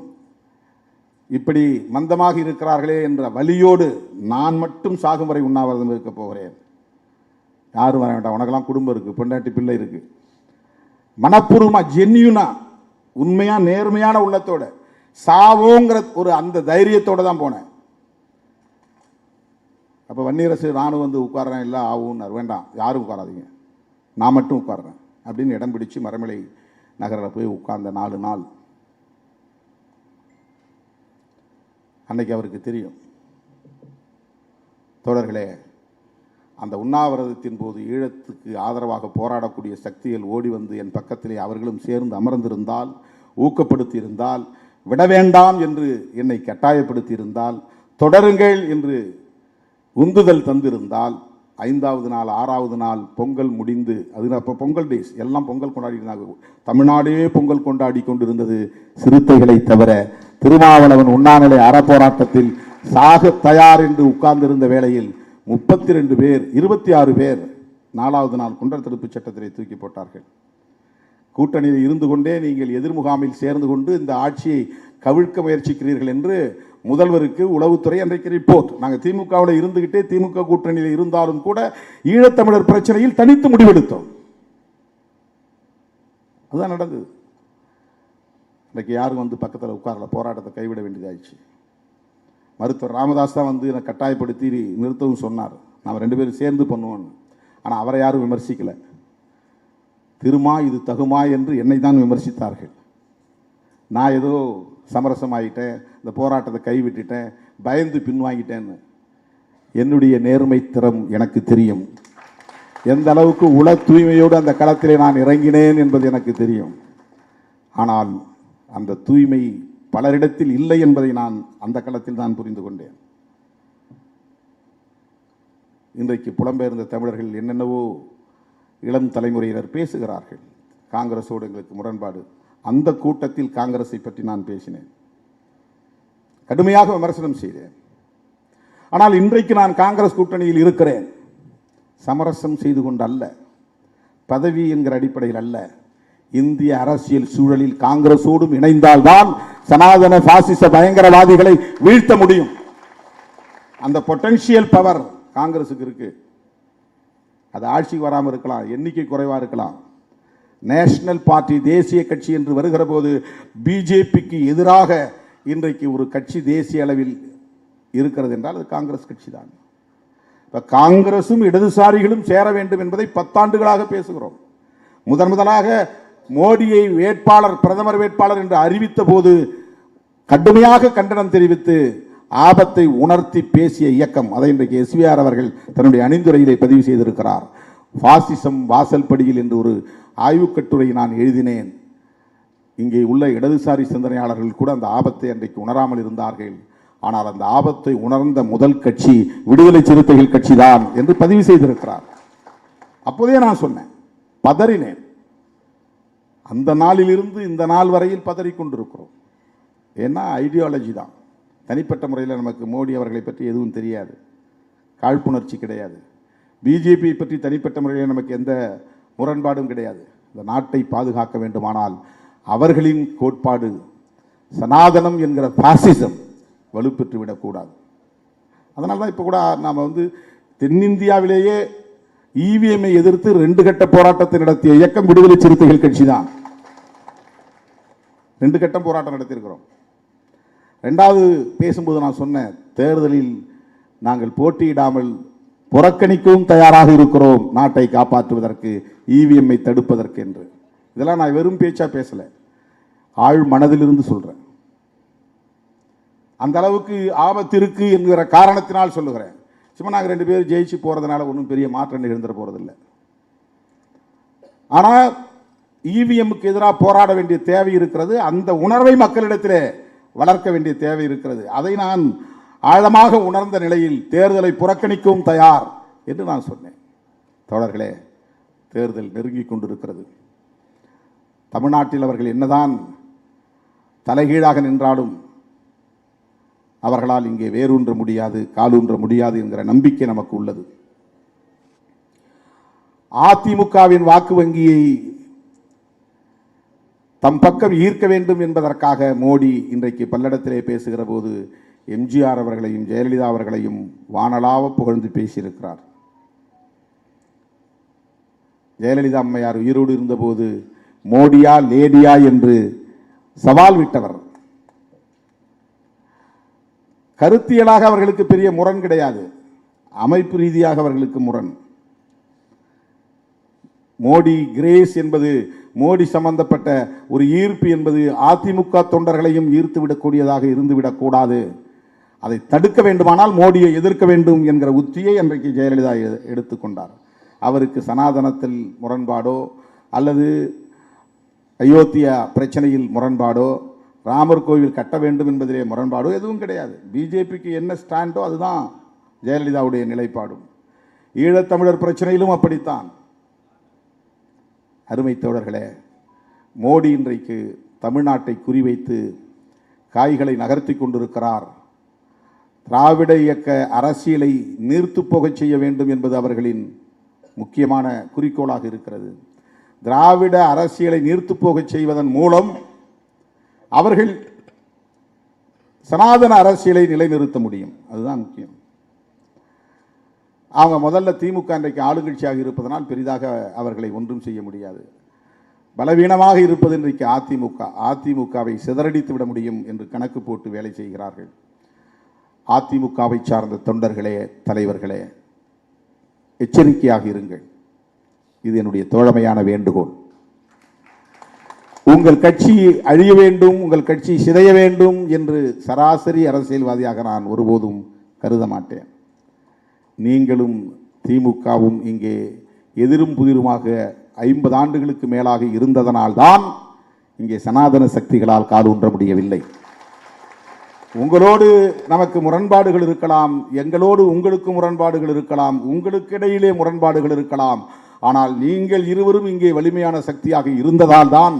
இப்படி மந்தமாக இருக்கிறார்களே என்ற வலியோடு நான் மட்டும் சாகும் வரை உண்ணாவிரதம் இருக்க போகிறேன். யாரும் வர வேண்டாம், உனக்கெல்லாம் குடும்பம் இருக்குது, பொண்டாட்டி பிள்ளை இருக்குது. மனப்பூர்வமாக, ஜென்யூனா, உண்மையாக நேர்மையான உள்ளத்தோட சாவோங்கிற ஒரு அந்த தைரியத்தோடு தான் போனேன். அப்போ வன்னியரசு நானும் வந்து உட்கார்றேன், இல்லை ஆகும்னார். வேண்டாம், யாரும் உட்காராதீங்க, நான் மட்டும் உட்கார்றேன் அப்படின்னு இடம் பிடிச்சி மரமலை நகரில் போய் உட்கார்ந்த 4 நாள். அன்னைக்கு அவருக்கு தெரியும், தோழர்களே, அந்த உண்ணாவிரதத்தின் போது ஈழத்துக்கு ஆதரவாக போராடக்கூடிய சக்திகள் ஓடி வந்து என் பக்கத்திலே அவர்களும் சேர்ந்து அமர்ந்திருந்தால், ஊக்கப்படுத்தி இருந்தால், விட வேண்டாம் என்று என்னை கட்டாயப்படுத்தி இருந்தால், தொடருங்கள் என்று உந்துதல் தந்திருந்தால், 5வது நாள் 6வது நாள் பொங்கல் முடிந்து, அது அப்போ பொங்கல் டேஸ், எல்லாம் பொங்கல் கொண்டாடி இருந்தாங்க. தமிழ்நாடே பொங்கல் கொண்டாடி கொண்டிருந்தது சிறுத்தைகளை தவிர. திருமாவளவன் உண்ணாநிலை அறப்போராட்டத்தில் சாக தயார் என்று உட்கார்ந்திருந்த வேளையில் 32 பேர், 26 பேர் 4வது நாள் குண்டர் தடுப்பு சட்டத்திலே தூக்கி போட்டார்கள். கூட்டணியில் இருந்து கொண்டே நீங்கள் எதிர்முகாமில் சேர்ந்து கொண்டு இந்த ஆட்சியை கவிழ்க்க முயற்சிக்கிறீர்கள் என்று முதல்வருக்கு உளவுத்துறை அன்றைக்கு ரிப்போர்ட். நாங்கள் திமுகவில் இருந்துகிட்டே திமுக கூட்டணியில் இருந்தாலும் கூட ஈழத்தமிழர் பிரச்சனையில் தனித்து முடிவெடுத்தோம். அதுதான் நடந்தது. இன்றைக்கு யாரும் வந்து பக்கத்தில் உட்காரல, போராட்டத்தை கைவிட வேண்டியதாயிடுச்சு. மருத்துவர் ராமதாஸ் தான் வந்து என்னை கட்டாயப்படுத்தி நிறுத்தவும் சொன்னார், நாம் 2 பேரும் சேர்ந்து பண்ணுவோன்னு. ஆனால் அவரை யாரும் விமர்சிக்கலை. திருமா இது தகுமா என்று என்னை தான் விமர்சித்தார்கள். நான் ஏதோ சமரசமாயிட்டேன், இந்த போராட்டத்தை கைவிட்டுட்டேன், பயந்து பின்வாங்கிட்டேன்னு. என்னுடைய நேர்மை திறம் எனக்கு தெரியும். எந்த அளவுக்கு உள தூய்மையோடு அந்த களத்திலே நான் இறங்கினேன் என்பது எனக்கு தெரியும். ஆனால் அந்த தூய்மை பலரிடத்தில் இல்லை என்பதை நான் அந்த களத்தில் தான் புரிந்து கொண்டேன். இன்றைக்கு புலம்பெயர்ந்த தமிழர்கள் என்னென்னவோ இளம் தலைமுறையினர் பேசுகிறார்கள். காங்கிரஸோடு எங்களுக்கு முரண்பாடு. அந்த கூட்டத்தில் காங்கிரஸை பற்றி நான் பேசினேன், கடுமையாக விமர்சனம் செய்தேன். ஆனால் இன்றைக்கு நான் காங்கிரஸ் கூட்டணியில் இருக்கிறேன். சமரசம் செய்து கொண்டு அல்ல, பதவி என்கிற அடிப்படையில் அல்ல. இந்திய அரசியல் சூழலில் காங்கிரஸோடும் இணைந்தால்தான் சனாதன பாசிச பயங்கரவாதிகளை வீழ்த்த முடியும். அந்த பொட்டன்ஷியல் பவர் காங்கிரஸுக்கு இருக்கு. அது ஆட்சிக்கு வராமல் இருக்கலாம், எண்ணிக்கை குறைவாக இருக்கலாம். நேஷனல் பார்ட்டி, தேசிய கட்சி என்று வருகிற போது பிஜேபிக்கு எதிராக இன்றைக்கு ஒரு கட்சி தேசிய அளவில் இருக்கிறது என்றால் அது காங்கிரஸ் கட்சி தான். இப்போ காங்கிரசும் இடதுசாரிகளும் சேர வேண்டும் என்பதை 10 ஆண்டுகளாக பேசுகிறோம். முதலாக மோடியை வேட்பாளர், பிரதமர் வேட்பாளர் என்று அறிவித்த போது கடுமையாக கண்டனம் தெரிவித்து ஆபத்தை உணர்த்தி பேசிய இயக்கம். அதை இன்றைக்கு எஸ்விஆர் அவர்கள் தன்னுடைய அணிந்துரையிலே பதிவு செய்திருக்கிறார். பாசிசம் வாசல் படியில் என்று ஒரு ஆய்வுக் கட்டுரை நான் எழுதினேன். இங்கே உள்ள இடதுசாரி சிந்தனையாளர்கள் கூட அந்த ஆபத்தை அன்றைக்கு உணராமல் இருந்தார்கள். ஆனால் அந்த ஆபத்தை உணர்ந்த முதல் கட்சி விடுதலை சிறுத்தைகள் கட்சி தான் என்று பதிவு செய்திருக்கிறார். அப்போதே நான் சொன்னேன், பதறினேன். அந்த நாளிலிருந்து இந்த நாள் வரையில் பதறிக்கொண்டிருக்கிறோம். ஏன்னா ஐடியாலஜி தான். தனிப்பட்ட முறையில் நமக்கு மோடி அவர்களை பற்றி எதுவும் தெரியாது, காழ்ப்புணர்ச்சி கிடையாது. பிஜேபி பற்றி தனிப்பட்ட முறையில் நமக்கு எந்த முரண்பாடும் கிடையாது. இந்த நாட்டை பாதுகாக்க வேண்டுமானால் அவர்களின் கோட்பாடு சனாதனம் என்கிற பாசிசம் வலுப்பெற்று விடக்கூடாது. அதனால தான் இப்போ கூட நாம் தென்னிந்தியாவிலேயே இவிஎம்ஐ எதிர்த்து 2 கட்ட போராட்டத்தை நடத்திய இயக்கம் விடுதலை சிறுத்தைகள் கட்சி தான். 2 கட்டம் போராட்டம் நடத்தியிருக்கிறோம். 2வது பேசும்போது நான் சொன்னேன், தேர்தலில் நாங்கள் போட்டியிடாமல் புறக்கணிக்கவும் தயாராக இருக்கிறோம், நாட்டை காப்பாற்றுவதற்கு, இவிஎம்ஐ தடுப்பதற்கு என்று. இதெல்லாம் நான் வெறும் பேச்சா பேசல, ஆழ் மனதிலிருந்து சொல்றேன். அந்த அளவுக்கு ஆபத்து இருக்கு என்கிற காரணத்தினால் சொல்லுகிறேன். சும்மா நாங்கள் 2 பேரும் ஜெயிச்சு போறதுனால ஒன்றும் பெரிய மாற்றம் நிகழ்ந்துட போறதில்லை. ஆனால் இவிஎம்முக்கு எதிராக போராட வேண்டிய தேவை இருக்கிறது. அந்த உணர்வை மக்களிடத்திலே வளர்க்க வேண்டிய தேவை இருக்கிறது. அதை நான் ஆழமாக உணர்ந்த நிலையில் தேர்தலை புறக்கணிக்கவும் தயார் என்று நான் சொன்னேன். தோழர்களே, தேர்தல் நெருங்கி கொண்டிருக்கிறது. தமிழ்நாட்டில் அவர்கள் என்னதான் தலைகீழாக நின்றாலும் அவர்களால் இங்கே வேரூன்ற முடியாது, காலூன்ற முடியாது என்கிற நம்பிக்கை நமக்கு உள்ளது. அதிமுகவின் வாக்கு வங்கியை தம் பக்கம் ஈர்க்க வேண்டும் என்பதற்காக மோடி இன்றைக்கு பல்லடத்திலே பேசுகிற போது எம்ஜிஆர் அவர்களையும் ஜெயலலிதா அவர்களையும் வானளாவ புகழ்ந்து பேசியிருக்கிறார். ஜெயலலிதா அம்மையார் உயிரோடு இருந்தபோது மோடியா லேடியா என்று சவால் விட்டவர். கருத்தியலாக அவர்களுக்கு பெரிய முரண் கிடையாது, அமைப்பு ரீதியாக அவர்களுக்கு முரண். மோடி கிரேஸ் என்பது, மோடி சம்பந்தப்பட்ட ஒரு ஈர்ப்பு என்பது அதிமுக தொண்டர்களையும் ஈர்த்து விடக்கூடியதாக இருந்துவிடக்கூடாது. அதை தடுக்க வேண்டுமானால் மோடியை எதிர்க்க வேண்டும் என்கிற உத்தியை அன்றைக்கு ஜெயலலிதா எடுத்துக்கொண்டார். அவருக்கு சனாதனத்தில் முரண்பாடோ அல்லது அயோத்தியா பிரச்சனையில் முரண்பாடோ ராமர் கோவில் கட்ட வேண்டும் என்பதிலே முரண்பாடோ எதுவும் கிடையாது. பிஜேபிக்கு என்ன ஸ்டாண்டோ அதுதான் ஜெயலலிதாவுடைய நிலைப்பாடும். ஈழத்தமிழர் பிரச்சனையிலும் அப்படித்தான். அருமை தோழர்களே, மோடி இன்றைக்கு தமிழ்நாட்டை குறிவைத்து காய்களை நகர்த்தி கொண்டிருக்கிறார். திராவிட இயக்க அரசியலை நீர்த்து போகச் செய்ய வேண்டும் என்பது அவர்களின் முக்கியமான குறிக்கோளாக இருக்கிறது. திராவிட அரசியலை நீர்த்து போகச் செய்வதன் மூலம் அவர்கள் சனாதன அரசியலை நிலைநிறுத்த முடியும். அதுதான் முக்கியம். அவங்க முதல்ல திமுக இன்றைக்கு ஆளுங்கட்சியாக இருப்பதனால் பெரிதாக அவர்களை ஒன்றும் செய்ய முடியாது. பலவீனமாக இருப்பது இன்றைக்கு அதிமுக. அதிமுகவை சிதறடித்து விட முடியும் என்று கணக்கு போட்டு வேலை செய்கிறார்கள். அதிமுகவை சார்ந்த தொண்டர்களே, தலைவர்களே, எச்சரிக்கையாக இருங்கள். இது என்னுடைய தோழமையான வேண்டுகோள். உங்கள் கட்சி அழிய வேண்டும், உங்கள் கட்சி சிதைய வேண்டும் என்று சராசரி அரசியல்வாதியாக நான் ஒருபோதும் கருத மாட்டேன். நீங்களும் திமுகவும் இங்கே எதிரும் புதிருமாக 50 ஆண்டுகளுக்கு மேலாக இருந்ததனால்தான் இங்கே சனாதன சக்திகளால் காலூன்ற முடியவில்லை. உங்களோடு நமக்கு முரண்பாடுகள் இருக்கலாம், எங்களோடு உங்களுக்கு முரண்பாடுகள் இருக்கலாம், உங்களுக்கு இடையிலே முரண்பாடுகள் இருக்கலாம். ஆனால் நீங்கள் இருவரும் இங்கே வலிமையான சக்தியாக இருந்ததால் தான்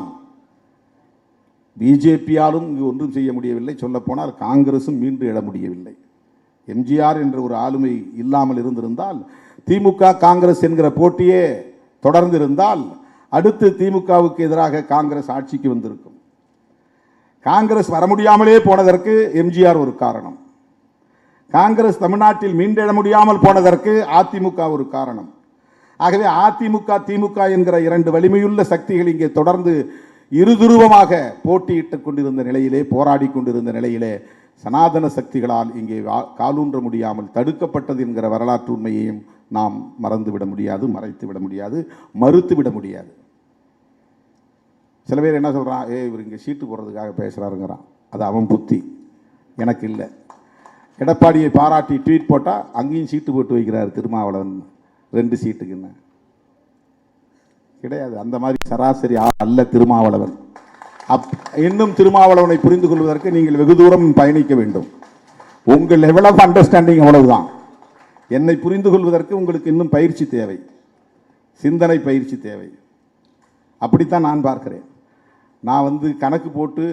பிஜேபியாலும் இங்கு ஒன்றும் செய்ய முடியவில்லை. சொல்லப்போனால் காங்கிரசும் மீண்டு எழ முடியவில்லை. எம்ஜிஆர் என்ற ஒரு ஆளுமை இல்லாமல் இருந்திருந்தால், திமுக காங்கிரஸ் என்கிற போட்டியே தொடர்ந்து இருந்தால், அடுத்து திமுகவுக்கு எதிராக காங்கிரஸ் ஆட்சிக்கு வந்திருக்கும். காங்கிரஸ் வர முடியாமலே போனதற்கு எம்ஜிஆர் ஒரு காரணம். காங்கிரஸ் தமிழ்நாட்டில் மீண்டெழ முடியாமல் போனதற்கு அதிமுக ஒரு காரணம். ஆகவே அதிமுக திமுக என்கிற 2 வலிமையுள்ள சக்திகள் இங்கே தொடர்ந்து இருதுருவமாக போட்டியிட்டுக் கொண்டிருந்த நிலையிலே, போராடி கொண்டிருந்த நிலையிலே சனாதன சக்திகளால் இங்கே காலூன்ற முடியாமல் தடுக்கப்பட்டது என்கிற வரலாற்று உண்மையையும் நாம் மறந்துவிட முடியாது, மறைத்து விட முடியாது, மறுத்து விட முடியாது. சில பேர் என்ன சொல்கிறான், இவர் இங்கே சீட்டு போடுறதுக்காக பேசுகிறாருங்கிறான். அது அவன் புத்தி, எனக்கு இல்லை. எடப்பாடியை பாராட்டி ட்வீட் போட்டால் அங்கேயும் சீட்டு போட்டு வைக்கிறார் திருமாவளவன் 2 சீட்டுக்குன்னு. கிடையாது, அந்த மாதிரி சராசரி அல்ல திருமாவளவன். இன்னும் திருமாவளவனை புரிந்து கொள்வதற்கு நீங்கள் வெகு தூரம் பயணிக்க வேண்டும். உங்கள் லெவல் ஆஃப் அண்டர்ஸ்டாண்டிங் அவ்வளவுதான். என்னை புரிந்து கொள்வதற்கு உங்களுக்கு இன்னும் பயிற்சி தேவை, சிந்தனை பயிற்சி தேவை. அப்படித்தான் நான் பார்க்கிறேன். நான் கணக்கு போட்டு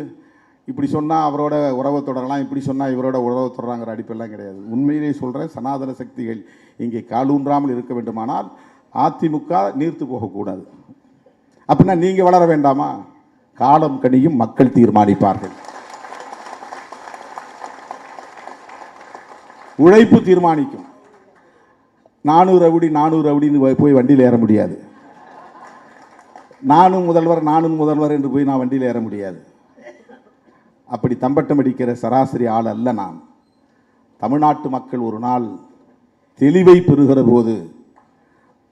இப்படி சொன்னால் அவரோட உறவை தொடரலாம், இப்படி சொன்னால் இவரோட உறவை தொடராங்கிற அடிப்பெல்லாம் கிடையாது. உண்மையிலே சொல்கிறேன், சனாதன சக்திகள் இங்கே காலூன்றாமல் இருக்க வேண்டுமானால் அதிமுக நீர்த்து போகக்கூடாது. அப்படின்னா நீங்கள் வளர வேண்டாமா? காலம் கனியும், மக்கள் தீர்மானிப்பார்கள். உழைப்பு தீர்மானிக்கும். 400 ரவுடின்னு போய் வண்டியில் ஏற முடியாது. நானும் முதல்வர் என்று போய் நான் வண்டியில் ஏற முடியாது. அப்படி தம்பட்டம் அடிக்கிற சராசரி ஆள் அல்ல நான். தமிழ்நாட்டு மக்கள் ஒரு நாள் தெளிவை பெறுகிற போது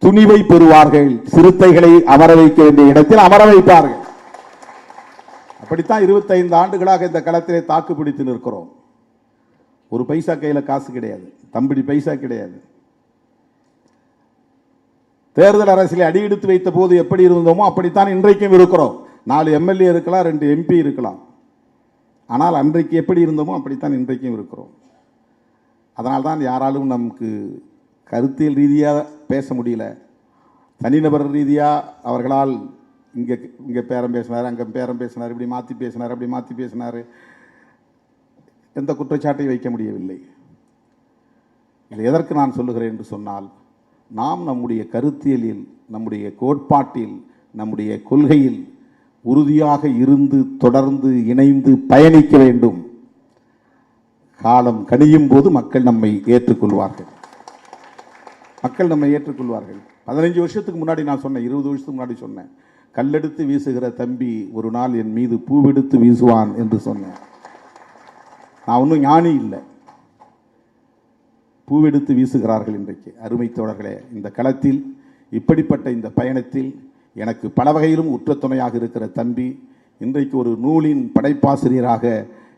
துணிவை பெறுவார்கள். சிறுத்தைகளை அமர வைக்க வேண்டிய இடத்தில் அமர வைப்பார்கள். அப்படித்தான் 25 ஆண்டுகளாக இந்த களத்திலே தாக்கு பிடித்து நிற்கிறோம். ஒரு பைசா கையில் காசு கிடையாது, தம்பிடி பைசா கிடையாது. தேர்தல் அரசியலை அடியெடுத்து வைத்த போது எப்படி இருந்தோமோ அப்படித்தான் இன்றைக்கும் இருக்கிறோம். 4 எம்எல்ஏ இருக்கலாம், 2 எம்பி இருக்கலாம். ஆனால் அன்றைக்கு எப்படி இருந்தோமோ அப்படித்தான் இன்றைக்கும் இருக்கிறோம். அதனால்தான் யாராலும் நமக்கு கருத்தியல் ரீதியாக பேச முடியல. தனிநபர் ரீதியாக அவர்களால் இங்கே பேரம் பேசினார், அங்கே பேரம் பேசினார், இப்படி மாற்றி பேசினார், அப்படி மாற்றி பேசினார், எந்த குற்றச்சாட்டையும் வைக்க முடியவில்லை. இது எதற்கு நான் சொல்லுகிறேன் என்று சொன்னால், நாம் நம்முடைய கருத்தியலில், நம்முடைய கோட்பாட்டில், நம்முடைய கொள்கையில் உறுதியாக இருந்து தொடர்ந்து இணைந்து பயணிக்க வேண்டும். காலம் கனியும் போது மக்கள் நம்மை ஏற்றுக்கொள்வார்கள். 15 வருஷத்துக்கு முன்னாடி நான் சொன்னேன், 20 வருஷத்துக்கு முன்னாடி சொன்னேன், கல்லெடுத்து வீசுகிற தம்பி ஒரு நாள் என் மீது பூவெடுத்து வீசுவான் என்று சொன்னேன். நான் ஒன்றும் ஞானி இல்லை. பூவெடுத்து வீசுகிறார்கள் இன்றைக்கு. அருமை தோழர்களே, இந்த களத்தில் இப்படிப்பட்ட இந்த பயணத்தில் எனக்கு பல வகையிலும் உற்ற துணையாக இருக்கிற தம்பி இன்றைக்கு ஒரு நூலின் படைப்பாசிரியராக,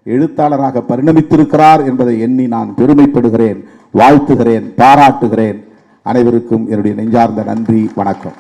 எழுத்தாளராக பரிணமித்திருக்கிறார் என்பதை எண்ணி நான் பெருமைப்படுகிறேன், வாழ்த்துகிறேன், பாராட்டுகிறேன். அனைவருக்கும் என்னுடைய நெஞ்சார்ந்த நன்றி, வணக்கம்.